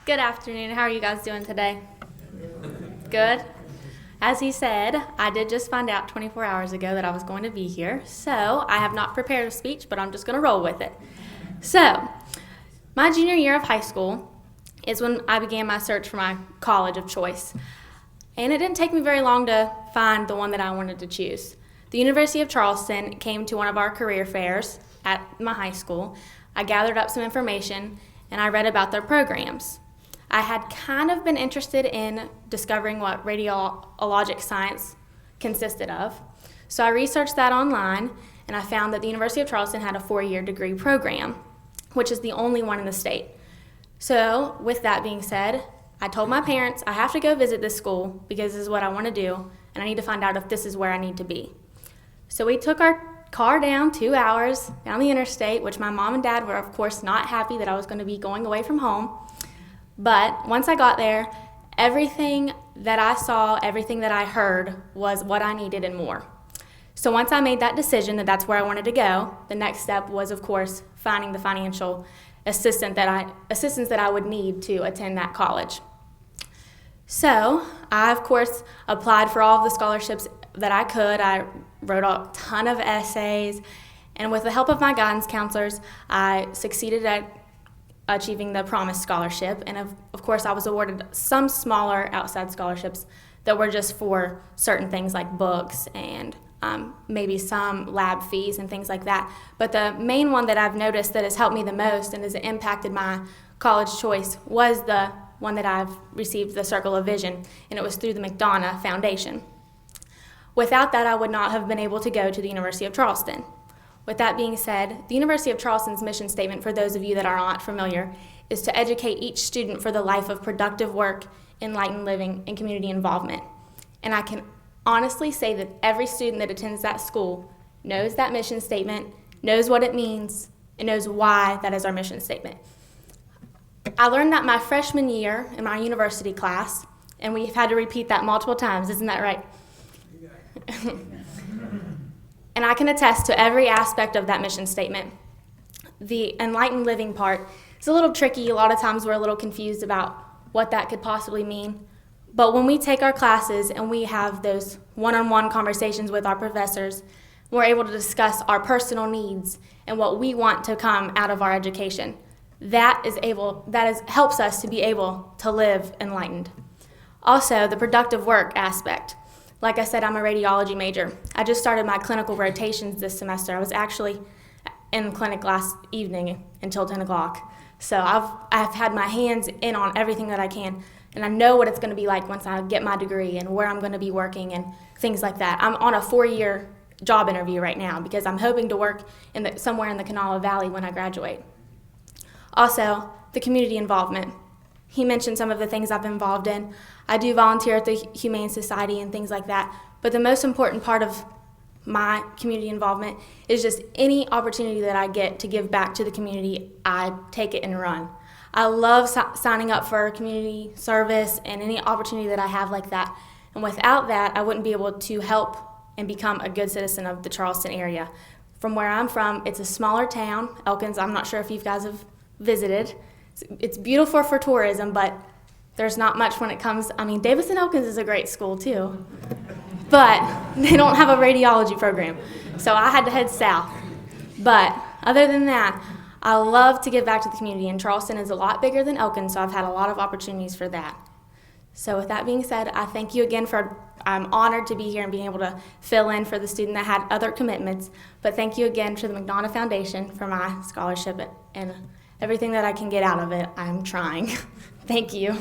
Good afternoon. How are you guys doing today? Good? As he said, I did just find out 24 hours ago that I was going to be here, so I have not prepared a speech, but I'm just going to roll with it. So, my junior year of high school is when I began my search for my college of choice. And it didn't take me very long to find the one that I wanted to choose. The University of Charleston came to one of our career fairs at my high school. I gathered up some information and I read about their programs. I had kind of been interested in discovering what radiologic science consisted of. So I researched that online and I found that the University of Charleston had a 4-year degree program, which is the only one in the state. So with that being said, I told my parents I have to go visit this school because this is what I want to do and I need to find out if this is where I need to be. So we took our car down 2 hours down the interstate, which my mom and dad were of course not happy that I was going to be going away from home. But once I got there, everything that I saw, everything that I heard was what I needed and more. So once I made that decision that that's where I wanted to go, the next step was of course finding the financial assistance that I would need to attend that college. So I of course applied for all of the scholarships that I could. I wrote a ton of essays, and with the help of my guidance counselors, I succeeded at achieving the Promise Scholarship, and of course I was awarded some smaller outside scholarships that were just for certain things like books and maybe some lab fees and things like that. But the main one that I've noticed that has helped me the most and has impacted my college choice was the one that I've received, the Circle of Vision, and it was through the McDonough Foundation. Without that, I would not have been able to go to the University of Charleston. With that being said, the University of Charleston's mission statement, for those of you that are not familiar, is to educate each student for the life of productive work, enlightened living, and community involvement. And I can honestly say that every student that attends that school knows that mission statement, knows what it means, and knows why that is our mission statement. I learned that my freshman year in my university class, and we've had to repeat that multiple times, isn't that right? And I can attest to every aspect of that mission statement. The enlightened living part is a little tricky. A lot of times we're a little confused about what that could possibly mean. But when we take our classes and we have those one-on-one conversations with our professors, we're able to discuss our personal needs and what we want to come out of our education. That helps us to be able to live enlightened. Also, the productive work aspect. Like I said, I'm a radiology major. I just started my clinical rotations this semester. I was actually in clinic last evening until 10 o'clock. So I've had my hands in on everything that I can, and I know what it's going to be like once I get my degree and where I'm going to be working and things like that. I'm on a 4-year job interview right now because I'm hoping to work somewhere in the Kanawha Valley when I graduate. Also, the community involvement. He mentioned some of the things I've been involved in. I do volunteer at the Humane Society and things like that, but the most important part of my community involvement is just any opportunity that I get to give back to the community, I take it and run. I love signing up for community service and any opportunity that I have like that, and without that, I wouldn't be able to help and become a good citizen of the Charleston area. From where I'm from, it's a smaller town. Elkins, I'm not sure if you guys have visited. It's beautiful for tourism, but there's not much when it comes. Davidson-Elkins is a great school too, but they don't have a radiology program, so I had to head south. But other than that, I love to give back to the community, and Charleston is a lot bigger than Elkins, so I've had a lot of opportunities for that. So with that being said, I thank you again I'm honored to be here and being able to fill in for the student that had other commitments, but thank you again to the McDonough Foundation for my scholarship and everything that I can get out of it. I'm trying. Thank you.